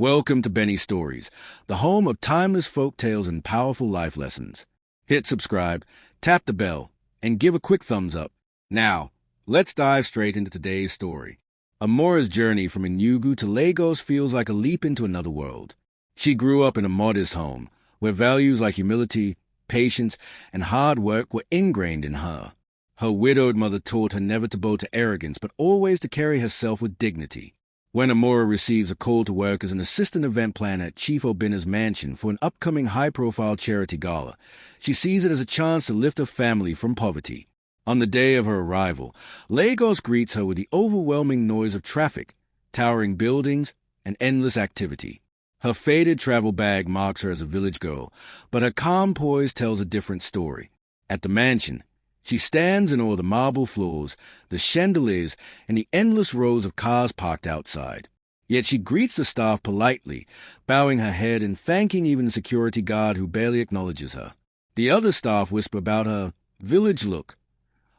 Welcome to Benny's Stories, the home of timeless folk tales and powerful life lessons. Hit subscribe, tap the bell, and give a quick thumbs up. Now, let's dive straight into today's story. Amora's journey from Enugu to Lagos feels like a leap into another world. She grew up in a modest home, where values like humility, patience, and hard work were ingrained in her. Her widowed mother taught her never to bow to arrogance, but always to carry herself with dignity. When Amora receives a call to work as an assistant event planner at Chief Obinna's mansion for an upcoming high-profile charity gala, she sees it as a chance to lift her family from poverty. On the day of her arrival, Lagos greets her with the overwhelming noise of traffic, towering buildings, and endless activity. Her faded travel bag marks her as a village girl, but her calm poise tells a different story. At the mansion, she stands in awe of the marble floors, the chandeliers, and the endless rows of cars parked outside. Yet she greets the staff politely, bowing her head and thanking even the security guard who barely acknowledges her. The other staff whisper about her village look,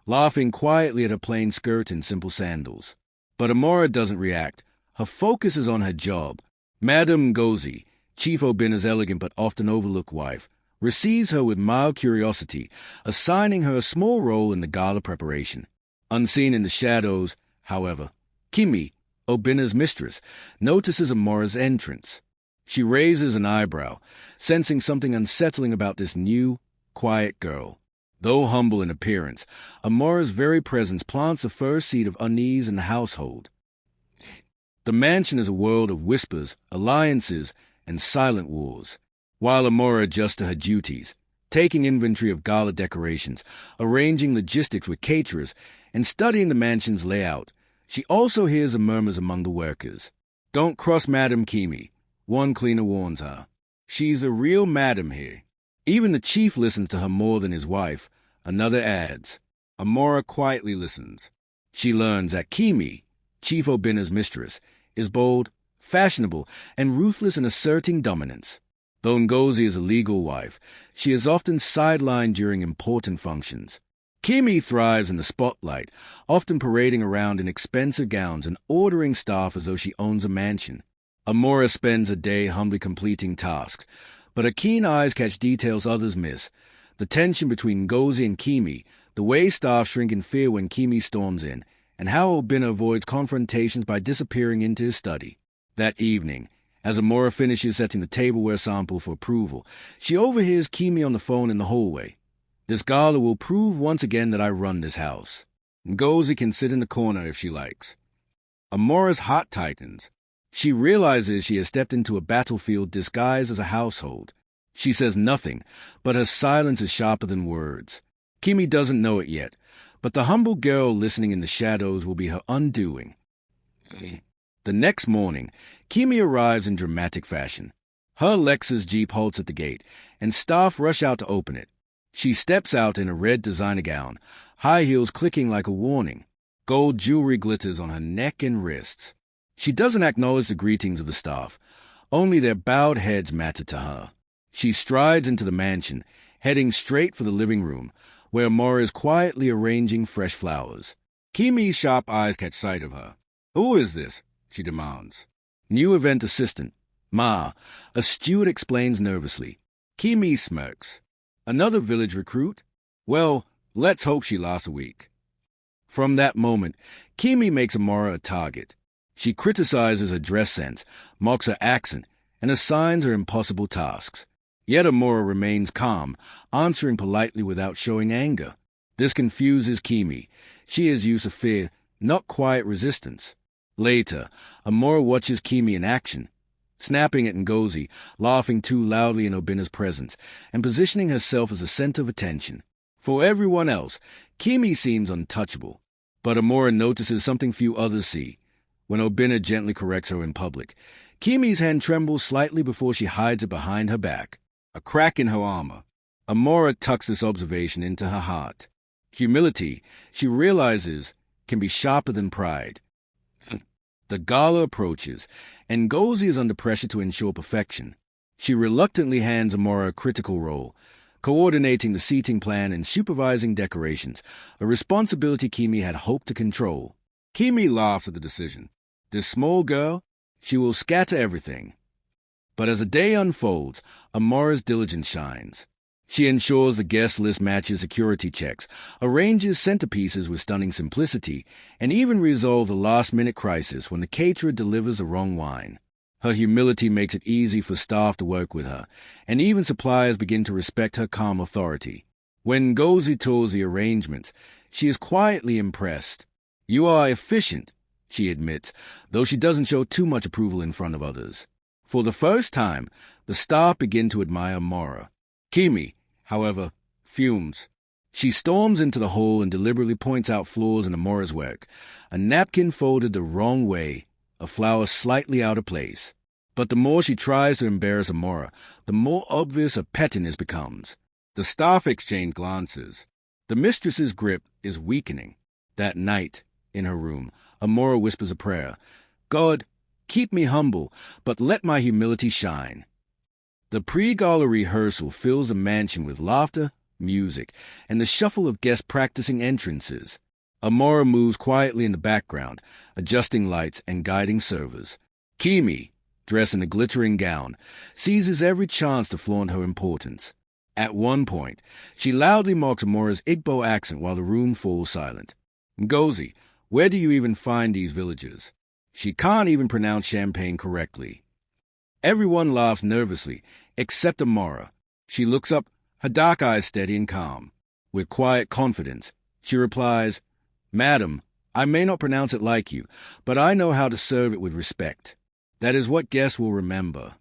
laughing quietly at her plain skirt and simple sandals. But Amora doesn't react. Her focus is on her job. Madame Ngozi, Chief Obinna's elegant but often overlooked wife, receives her with mild curiosity, assigning her a small role in the gala preparation. Unseen in the shadows, however, Kimi, Obinna's mistress, notices Amora's entrance. She raises an eyebrow, sensing something unsettling about this new, quiet girl. Though humble in appearance, Amora's very presence plants the first seed of unease in the household. The mansion is a world of whispers, alliances, and silent wars. While Amora adjusts to her duties, taking inventory of gala decorations, arranging logistics with caterers, and studying the mansion's layout, she also hears the murmurs among the workers. "Don't cross Madame Kimi," one cleaner warns her. "She's a real madam here." Even the chief listens to her more than his wife, another adds. Amora quietly listens. She learns that Kimi, Chief Obinna's mistress, is bold, fashionable, and ruthless in asserting dominance. Though Ngozi is a legal wife, she is often sidelined during important functions. Kimi thrives in the spotlight, often parading around in expensive gowns and ordering staff as though she owns a mansion. Amora spends a day humbly completing tasks, but her keen eyes catch details others miss. The tension between Ngozi and Kimi, the way staff shrink in fear when Kimi storms in, and how Obinna avoids confrontations by disappearing into his study. That evening, as Amora finishes setting the tableware sample for approval, she overhears Kimi on the phone in the hallway. "This gala will prove once again that I run this house. Ngozi can sit in the corner if she likes." Amora's heart tightens. She realizes she has stepped into a battlefield disguised as a household. She says nothing, but her silence is sharper than words. Kimi doesn't know it yet, but the humble girl listening in the shadows will be her undoing. The next morning, Kimi arrives in dramatic fashion. Her Lexus Jeep halts at the gate, and staff rush out to open it. She steps out in a red designer gown, high heels clicking like a warning. Gold jewelry glitters on her neck and wrists. She doesn't acknowledge the greetings of the staff. Only their bowed heads matter to her. She strides into the mansion, heading straight for the living room, where Amora is quietly arranging fresh flowers. Kimi's sharp eyes catch sight of her. "Who is this?" she demands. "New event assistant, Ma," a steward explains nervously. Kimi smirks. "Another village recruit? Well, let's hope she lasts a week." From that moment, Kimi makes Amora a target. She criticizes her dress sense, mocks her accent, and assigns her impossible tasks. Yet Amora remains calm, answering politely without showing anger. This confuses Kimi. She is used to fear, not quiet resistance. Later, Amora watches Kimi in action, snapping at Ngozi, laughing too loudly in Obinna's presence, and positioning herself as a center of attention. For everyone else, Kimi seems untouchable. But Amora notices something few others see. When Obinna gently corrects her in public, Kimi's hand trembles slightly before she hides it behind her back. A crack in her armor. Amora tucks this observation into her heart. Humility, she realizes, can be sharper than pride. The gala approaches, and Ngozi is under pressure to ensure perfection. She reluctantly hands Amora a critical role, coordinating the seating plan and supervising decorations, a responsibility Kimi had hoped to control. Kimi laughs at the decision. This small girl, she will scatter everything. But as the day unfolds, Amora's diligence shines. She ensures the guest list matches security checks, arranges centerpieces with stunning simplicity, and even resolves a last-minute crisis when the caterer delivers the wrong wine. Her humility makes it easy for staff to work with her, and even suppliers begin to respect her calm authority. When Ngozi tours the arrangements, she is quietly impressed. "You are efficient," she admits, though she doesn't show too much approval in front of others. For the first time, the staff begin to admire Amora. Kimi, however, fumes. She storms into the hall and deliberately points out flaws in Amora's work. A napkin folded the wrong way, a flower slightly out of place. But the more she tries to embarrass Amora, the more obvious her pettiness becomes. The staff exchange glances. The mistress's grip is weakening. That night, in her room, Amora whispers a prayer. "God, keep me humble, but let my humility shine." The pre-gala rehearsal fills the mansion with laughter, music, and the shuffle of guests practicing entrances. Amora moves quietly in the background, adjusting lights and guiding servers. Kimi, dressed in a glittering gown, seizes every chance to flaunt her importance. At one point, she loudly mocks Amora's Igbo accent while the room falls silent. "Ngozi, where do you even find these villagers?" She can't even pronounce champagne correctly. Everyone laughs nervously, except Amora. She looks up, her dark eyes steady and calm. With quiet confidence, she replies, "Madam, I may not pronounce it like you, but I know how to serve it with respect. That is what guests will remember."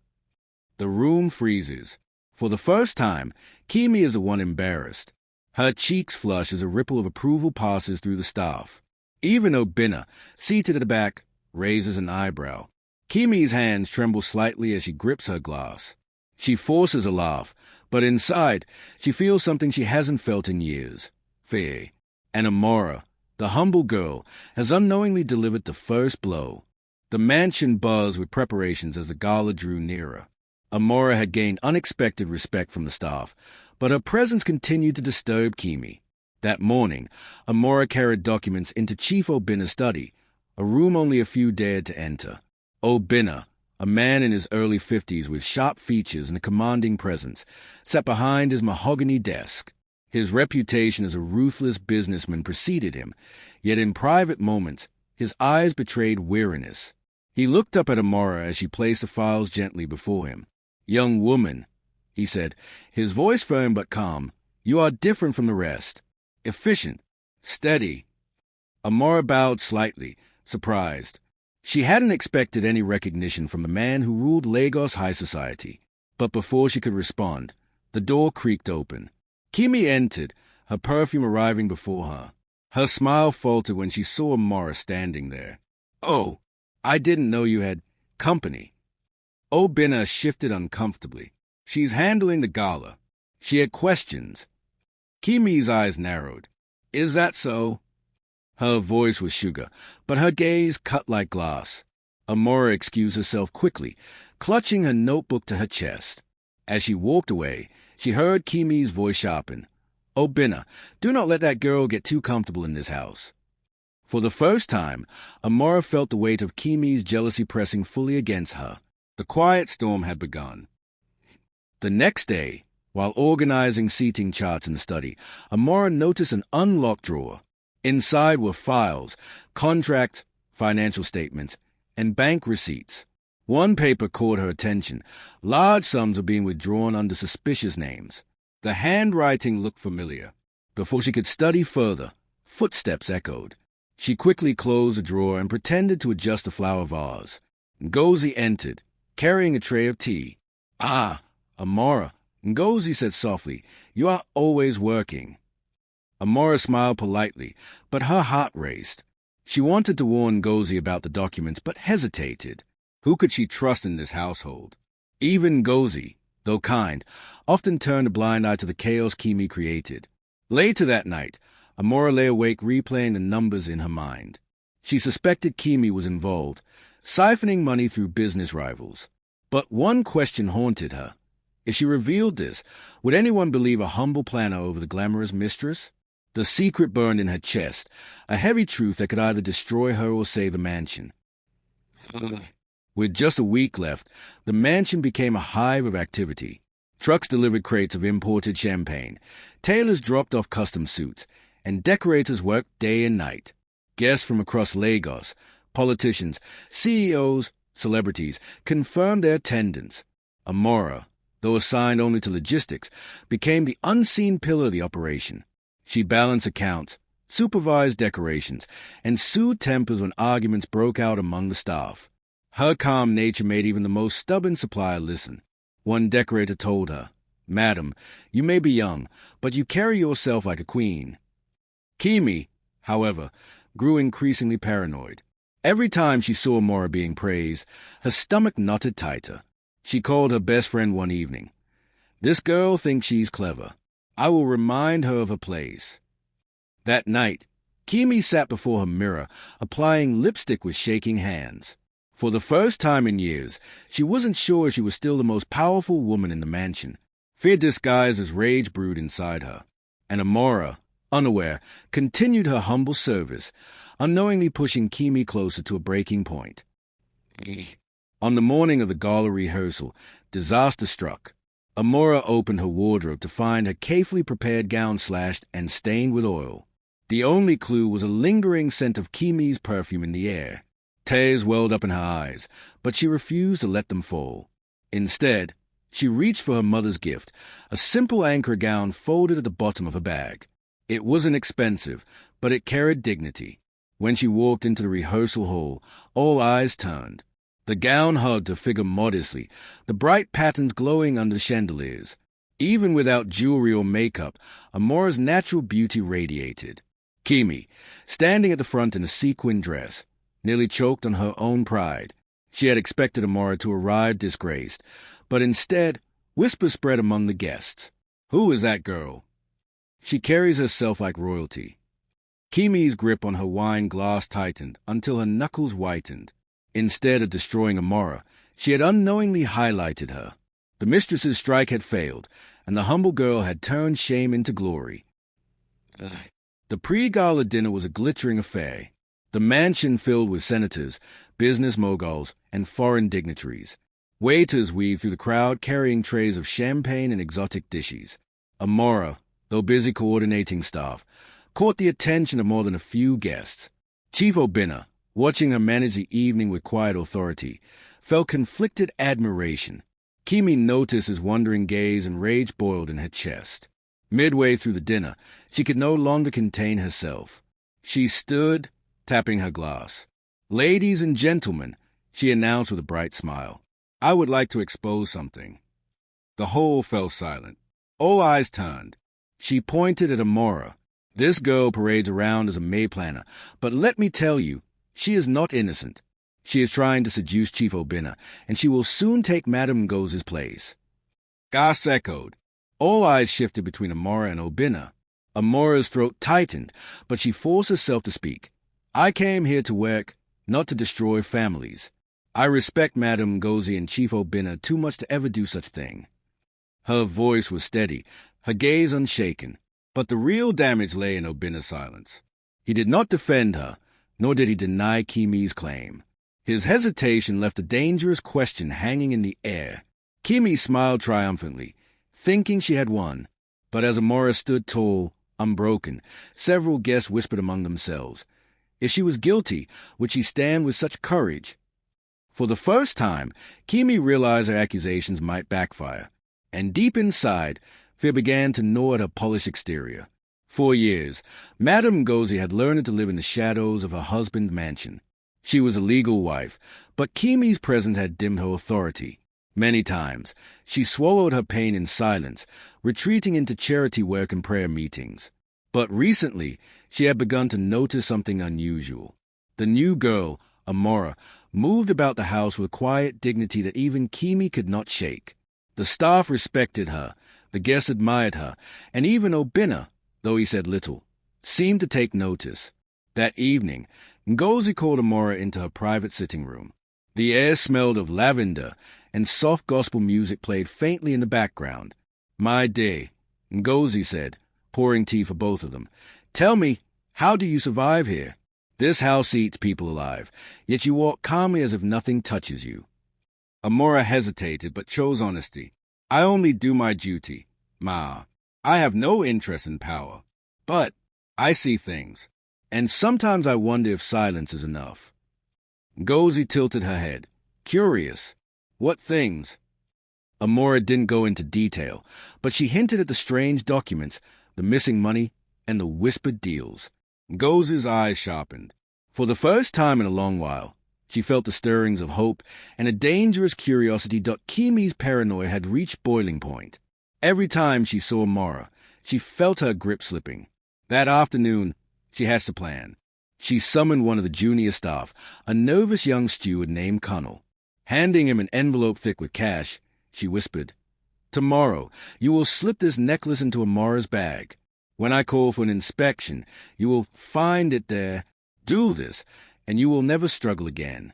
The room freezes. For the first time, Kimi is the one embarrassed. Her cheeks flush as a ripple of approval passes through the staff. Even Obina, seated at the back, raises an eyebrow. Kimi's hands tremble slightly as she grips her glass. She forces a laugh, but inside, she feels something she hasn't felt in years. Fear. And Amora, the humble girl, has unknowingly delivered the first blow. The mansion buzzed with preparations as the gala drew nearer. Amora had gained unexpected respect from the staff, but her presence continued to disturb Kimi. That morning, Amora carried documents into Chief Obina's study, a room only a few dared to enter. Obina, a man in his early 50s with sharp features and a commanding presence, sat behind his mahogany desk. His reputation as a ruthless businessman preceded him, yet in private moments, his eyes betrayed weariness. He looked up at Amora as she placed the files gently before him. "Young woman," he said, his voice firm but calm, "you are different from the rest. Efficient, steady." Amora bowed slightly, surprised. She hadn't expected any recognition from the man who ruled Lagos high society. But before she could respond, the door creaked open. Kimi entered, her perfume arriving before her. Her smile faltered when she saw Amora standing there. "Oh, I didn't know you had company." Obina shifted uncomfortably. "She's handling the gala. She had questions." Kimi's eyes narrowed. "Is that so?" Her voice was sugar, but her gaze cut like glass. Amora excused herself quickly, clutching her notebook to her chest. As she walked away, she heard Kimi's voice sharpen. "Obina, do not let that girl get too comfortable in this house." For the first time, Amora felt the weight of Kimi's jealousy pressing fully against her. The quiet storm had begun. The next day, while organizing seating charts in the study, Amora noticed an unlocked drawer. Inside were files, contracts, financial statements, and bank receipts. One paper caught her attention. Large sums were being withdrawn under suspicious names. The handwriting looked familiar. Before she could study further, footsteps echoed. She quickly closed the drawer and pretended to adjust the flower vase. Ngozi entered, carrying a tray of tea. "Ah, Amora," Ngozi said softly, "you are always working." Amora smiled politely, but her heart raced. She wanted to warn Ngozi about the documents, but hesitated. Who could she trust in this household? Even Ngozi, though kind, often turned a blind eye to the chaos Kimi created. Later that night, Amora lay awake replaying the numbers in her mind. She suspected Kimi was involved, siphoning money through business rivals. But one question haunted her. If she revealed this, would anyone believe a humble planner over the glamorous mistress? The secret burned in her chest, a heavy truth that could either destroy her or save the mansion. With just a week left, the mansion became a hive of activity. Trucks delivered crates of imported champagne, tailors dropped off custom suits, and decorators worked day and night. Guests from across Lagos, politicians, CEOs, celebrities, confirmed their attendance. Amora, though assigned only to logistics, became the unseen pillar of the operation. She balanced accounts, supervised decorations, and soothed tempers when arguments broke out among the staff. Her calm nature made even the most stubborn supplier listen. One decorator told her, "Madam, you may be young, but you carry yourself like a queen." Kimi, however, grew increasingly paranoid. Every time she saw Amora being praised, her stomach knotted tighter. She called her best friend one evening. "This girl thinks she's clever. I will remind her of her place." That night, Kimi sat before her mirror, applying lipstick with shaking hands. For the first time in years, she wasn't sure she was still the most powerful woman in the mansion. Fear disguised as rage brewed inside her. And Amora, unaware, continued her humble service, unknowingly pushing Kimi closer to a breaking point. On the morning of the gala rehearsal, disaster struck. Amora opened her wardrobe to find her carefully prepared gown slashed and stained with oil. The only clue was a lingering scent of Kimi's perfume in the air. Tears welled up in her eyes, but she refused to let them fall. Instead, she reached for her mother's gift, a simple anchor gown folded at the bottom of her bag. It wasn't expensive, but it carried dignity. When she walked into the rehearsal hall, all eyes turned. The gown hugged her figure modestly, the bright patterns glowing under the chandeliers. Even without jewelry or makeup, Amora's natural beauty radiated. Kimi, standing at the front in a sequin dress, nearly choked on her own pride. She had expected Amora to arrive disgraced, but instead, whispers spread among the guests. "Who is that girl?" "She carries herself like royalty." Kimi's grip on her wine glass tightened until her knuckles whitened. Instead of destroying Amora, she had unknowingly highlighted her. The mistress's strike had failed, and the humble girl had turned shame into glory. The pre-gala dinner was a glittering affair. The mansion filled with senators, business moguls, and foreign dignitaries. Waiters weaved through the crowd carrying trays of champagne and exotic dishes. Amora, though busy coordinating staff, caught the attention of more than a few guests. Chief Obinna, watching her manage the evening with quiet authority, felt conflicted admiration. Kimi noticed his wondering gaze and rage boiled in her chest. Midway through the dinner, she could no longer contain herself. She stood, tapping her glass. "Ladies and gentlemen," she announced with a bright smile, "I would like to expose something." The whole fell silent. All eyes turned. She pointed at Amora. "This girl parades around as a maid planner, but let me tell you, she is not innocent. She is trying to seduce Chief Obinna, and she will soon take Madame Ngozi's place." Gasps echoed. All eyes shifted between Amora and Obinna. Amora's throat tightened, but she forced herself to speak. "I came here to work, not to destroy families. I respect Madame Ngozi and Chief Obinna too much to ever do such thing." Her voice was steady, her gaze unshaken, but the real damage lay in Obinna's silence. He did not defend her, nor did he deny Kimi's claim. His hesitation left a dangerous question hanging in the air. Kimi smiled triumphantly, thinking she had won, but as Amora stood tall, unbroken, several guests whispered among themselves. If she was guilty, would she stand with such courage? For the first time, Kimi realized her accusations might backfire, and deep inside, fear began to gnaw at her polished exterior. For years, Madame Ngozi had learned to live in the shadows of her husband's mansion. She was a legal wife, but Kimi's presence had dimmed her authority. Many times, she swallowed her pain in silence, retreating into charity work and prayer meetings. But recently, she had begun to notice something unusual. The new girl, Amora, moved about the house with quiet dignity that even Kimi could not shake. The staff respected her, the guests admired her, and even Obinna, though he said little, seemed to take notice. That evening, Ngozi called Amora into her private sitting room. The air smelled of lavender, and soft gospel music played faintly in the background. "My dear," Ngozi said, pouring tea for both of them, "tell me, how do you survive here? This house eats people alive, yet you walk calmly as if nothing touches you. Amora hesitated, but chose honesty. I only do my duty, Ma. I have no interest in power. But I see things, and sometimes I wonder if silence is enough. Ngozi tilted her head. Curious. What things? Amora didn't go into detail, but she hinted at the strange documents, the missing money, and the whispered deals. Ngozi's eyes sharpened. For the first time in a long while, she felt the stirrings of hope and a dangerous curiosity. Kimi's paranoia had reached boiling point. Every time she saw Amora, she felt her grip slipping. That afternoon, she hatched a plan. She summoned one of the junior staff, a nervous young steward named Colonel. Handing him an envelope thick with cash, she whispered, Tomorrow, you will slip this necklace into Amora's bag. When I call for an inspection, you will find it there. Do this, and you will never struggle again.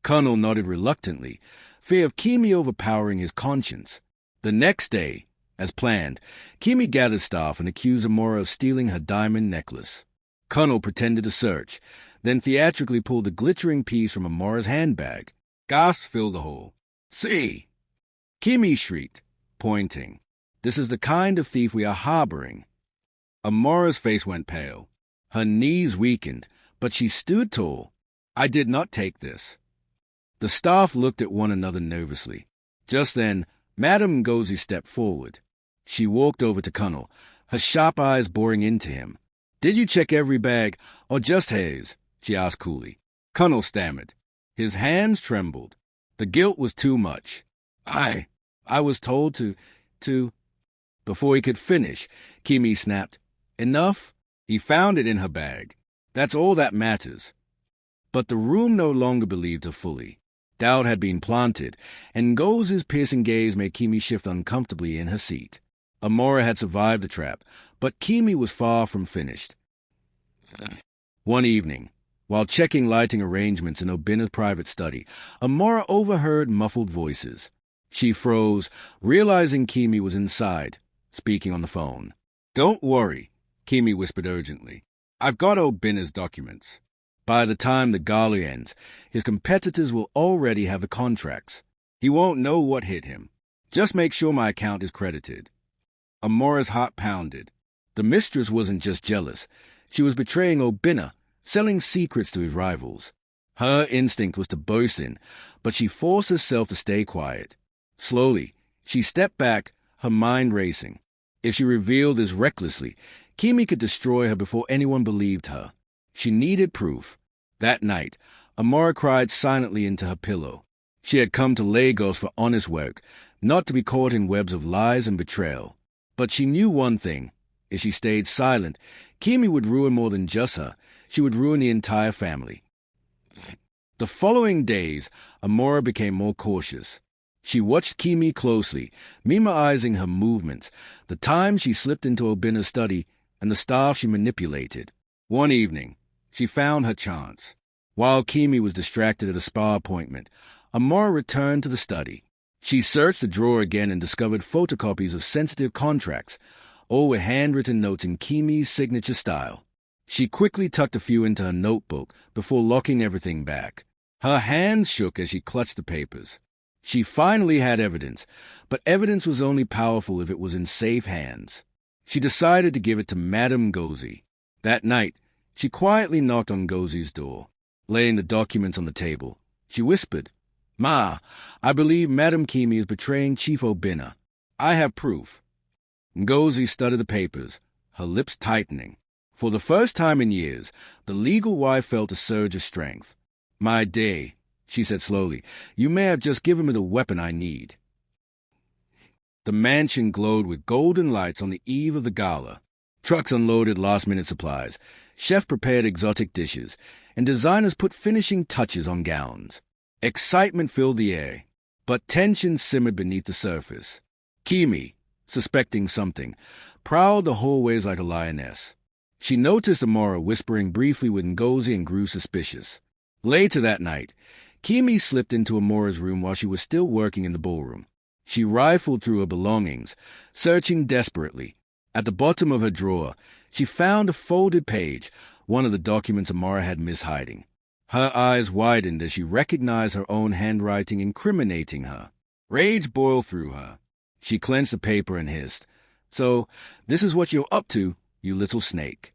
Colonel nodded reluctantly, fear of Kimi overpowering his conscience. The next day, as planned, Kimi gathered staff and accused Amora of stealing her diamond necklace. Colonel pretended to search, then theatrically pulled the glittering piece from Amora's handbag. Gasps filled the hall. See! Kimi shrieked, pointing. This is the kind of thief we are harboring. Amora's face went pale. Her knees weakened, but she stood tall. I did not take this. The staff looked at one another nervously. Just then, Madame Ngozi stepped forward. She walked over to Colonel, her sharp eyes boring into him. Did you check every bag, or just his? She asked coolly. Colonel stammered. His hands trembled. The guilt was too much. I was told to... Before he could finish, Kimi snapped. Enough? He found it in her bag. That's all that matters. But the room no longer believed her fully. Doubt had been planted, and Ngozi's piercing gaze made Kimi shift uncomfortably in her seat. Amora had survived the trap, but Kimi was far from finished. One evening, while checking lighting arrangements in Obina's private study, Amora overheard muffled voices. She froze, realizing Kimi was inside, speaking on the phone. Don't worry, Kimi whispered urgently. I've got Obina's documents. By the time the gala ends, his competitors will already have the contracts. He won't know what hit him. Just make sure my account is credited. Amora's heart pounded. The mistress wasn't just jealous. She was betraying Obina, selling secrets to his rivals. Her instinct was to burst in, but she forced herself to stay quiet. Slowly, she stepped back, her mind racing. If she revealed this recklessly, Kimi could destroy her before anyone believed her. She needed proof. That night, Amora cried silently into her pillow. She had come to Lagos for honest work, not to be caught in webs of lies and betrayal. But she knew one thing. If she stayed silent, Kimi would ruin more than just her. She would ruin the entire family. The following days, Amora became more cautious. She watched Kimi closely, memorizing her movements, the time she slipped into Obina's study, and the staff she manipulated. One evening, she found her chance. While Kimi was distracted at a spa appointment, Amora returned to the study. She searched the drawer again and discovered photocopies of sensitive contracts, all with handwritten notes in Kimi's signature style. She quickly tucked a few into her notebook before locking everything back. Her hands shook as she clutched the papers. She finally had evidence, but evidence was only powerful if it was in safe hands. She decided to give it to Madame Ngozi. That night, she quietly knocked on Ngozi's door. Laying the documents on the table, she whispered, Ma, I believe Madame Kimi is betraying Chief Obina. I have proof. Ngozi studied the papers, her lips tightening. For the first time in years, the legal wife felt a surge of strength. My dear, she said slowly, you may have just given me the weapon I need. The mansion glowed with golden lights on the eve of the gala. Trucks unloaded last-minute supplies, chefs prepared exotic dishes, and designers put finishing touches on gowns. Excitement filled the air, but tension simmered beneath the surface. Kimi, suspecting something, prowled the hallways like a lioness. She noticed Amora whispering briefly with Ngozi and grew suspicious. Later that night, Kimi slipped into Amora's room while she was still working in the ballroom. She rifled through her belongings, searching desperately. At the bottom of her drawer, she found a folded page, one of the documents Amara had missed hiding. Her eyes widened as she recognized her own handwriting incriminating her. Rage boiled through her. She clenched the paper and hissed, "So, this is what you're up to, you little snake."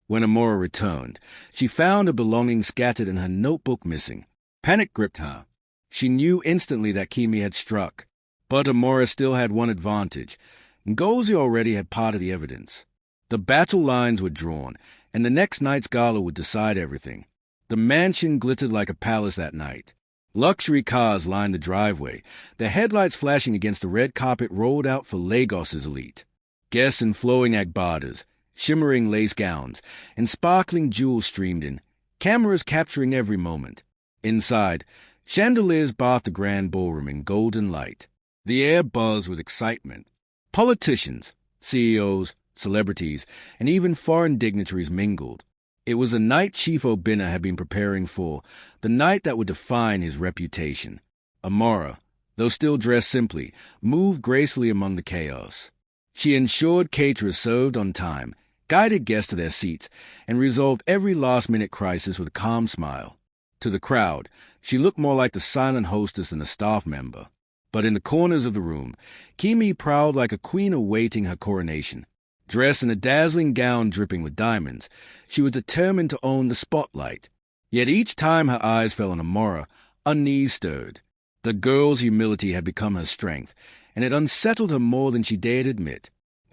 When Amara returned, she found her belongings scattered and her notebook missing. Panic gripped her. She knew instantly that Kimi had struck, but Amara still had one advantage. Ngozi already had part of the evidence. The battle lines were drawn, and the next night's gala would decide everything. The mansion glittered like a palace that night. Luxury cars lined the driveway, their headlights flashing against the red carpet rolled out for Lagos's elite. Guests in flowing agbadas, shimmering lace gowns, and sparkling jewels streamed in, cameras capturing every moment. Inside, chandeliers bathed the grand ballroom in golden light. The air buzzed with excitement. Politicians, CEOs, celebrities, and even foreign dignitaries mingled. It was a night Chief Obinna had been preparing for, the night that would define his reputation. Amara, though still dressed simply, moved gracefully among the chaos. She ensured caterers served on time, guided guests to their seats, and resolved every last-minute crisis with a calm smile. To the crowd, she looked more like the silent hostess than a staff member. But in the corners of the room, Kimi prowled like a queen awaiting her coronation. Dressed in a dazzling gown dripping with diamonds, she was determined to own the spotlight. Yet each time her eyes fell on Amara, her knees stirred. The girl's humility had become her strength, and it unsettled her more than she dared admit.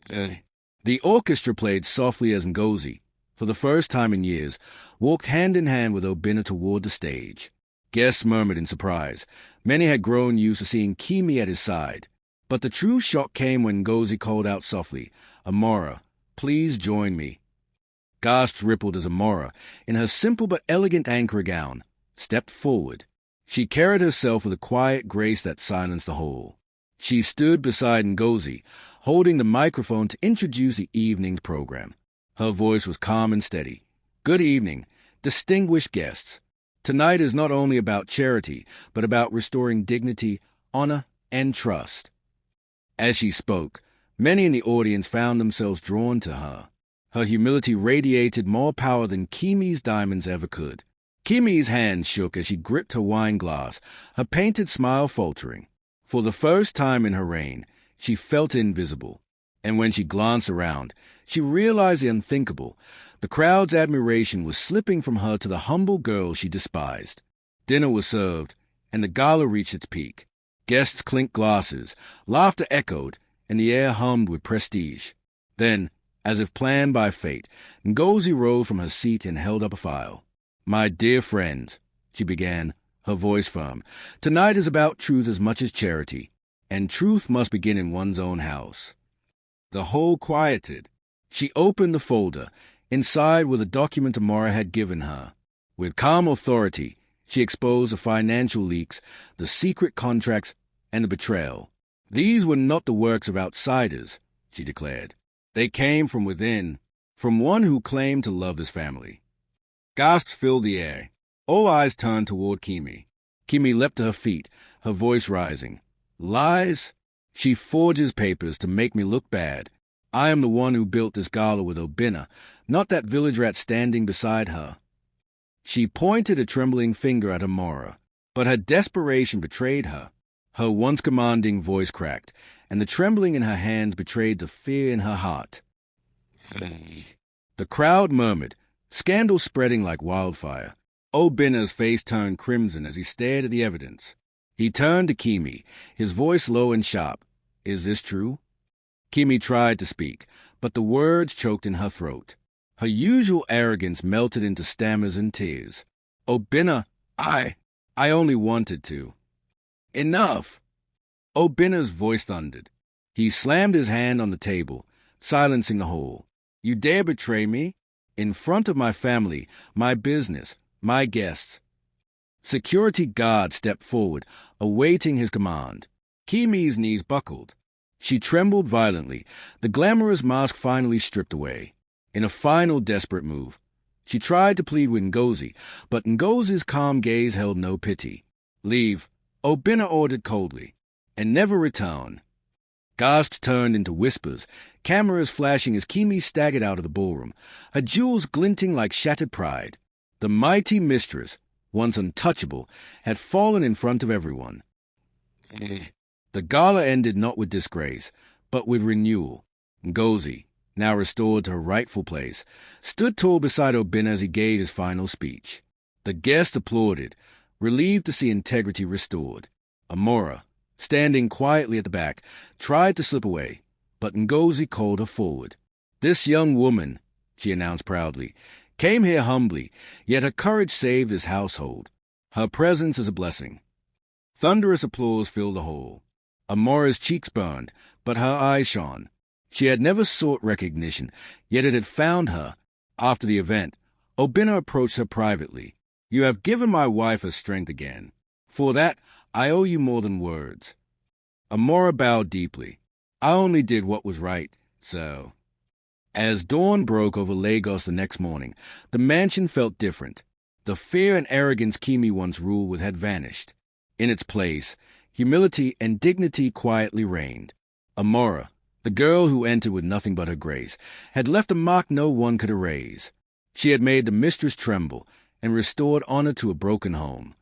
The orchestra played softly as Ngozi, for the first time in years, walked hand in hand with Obinna toward the stage. Guests murmured in surprise. Many had grown used to seeing Kimi at his side. But the true shock came when Ngozi called out softly, "Amara, please join me." Gasps rippled as Amara, in her simple but elegant anchor gown, stepped forward. She carried herself with a quiet grace that silenced the whole. She stood beside Ngozi, holding the microphone to introduce the evening's program. Her voice was calm and steady. "Good evening, distinguished guests. Tonight is not only about charity, but about restoring dignity, honor, and trust." As she spoke, many in the audience found themselves drawn to her. Her humility radiated more power than Kimi's diamonds ever could. Kimi's hand shook as she gripped her wine glass, her painted smile faltering. For the first time in her reign, she felt invisible. And when she glanced around, she realized the unthinkable. The crowd's admiration was slipping from her to the humble girl she despised. Dinner was served, and the gala reached its peak. Guests clinked glasses, laughter echoed, and the air hummed with prestige. Then, as if planned by fate, Ngozi rose from her seat and held up a file. "My dear friends," she began, her voice firm, "tonight is about truth as much as charity, and truth must begin in one's own house." The whole quieted. She opened the folder. Inside were the document Amara had given her. With calm authority, she exposed the financial leaks, the secret contracts, and the betrayal. These were not the works of outsiders, she declared. They came from within, from one who claimed to love this family. Gasps filled the air. All eyes turned toward Kimi. Kimi leapt to her feet, her voice rising. "Lies? She forges papers to make me look bad. I am the one who built this gala with Obinna, not that village rat standing beside her." She pointed a trembling finger at Amara, but her desperation betrayed her. Her once commanding voice cracked, and the trembling in her hands betrayed the fear in her heart. The crowd murmured, scandal spreading like wildfire. Obinna's face turned crimson as he stared at the evidence. He turned to Kimi, his voice low and sharp. "Is this true?" Kimi tried to speak, but the words choked in her throat. Her usual arrogance melted into stammers and tears. "Obinna, I only wanted to." "Enough!" Obinna's voice thundered. He slammed his hand on the table, silencing the whole. "You dare betray me? In front of my family, my business, my guests." Security guards stepped forward, awaiting his command. Kimi's knees buckled. She trembled violently, the glamorous mask finally stripped away. In a final desperate move, she tried to plead with Ngozi, but Ngozi's calm gaze held no pity. "Leave," Obinna ordered coldly, "and never return." Gasps turned into whispers, cameras flashing as Kimi staggered out of the ballroom, her jewels glinting like shattered pride. The mighty Mistress, once untouchable, had fallen in front of everyone. The gala ended not with disgrace, but with renewal. Ngozi, now restored to her rightful place, stood tall beside Obina as he gave his final speech. The guests applauded, relieved to see integrity restored. Amora, standing quietly at the back, tried to slip away, but Ngozi called her forward. "This young woman," she announced proudly, "came here humbly, yet her courage saved this household. Her presence is a blessing." Thunderous applause filled the hall. Amora's cheeks burned, but her eyes shone. She had never sought recognition, yet it had found her. After the event, Obina approached her privately. "You have given my wife her strength again. For that, I owe you more than words." Amora bowed deeply. "I only did what was right, so..." As dawn broke over Lagos the next morning, the mansion felt different. The fear and arrogance Kimi once ruled with had vanished. In its place, humility and dignity quietly reigned. Amora, the girl who entered with nothing but her grace, had left a mark no one could erase. She had made the Mistress tremble and restored honor to a broken home.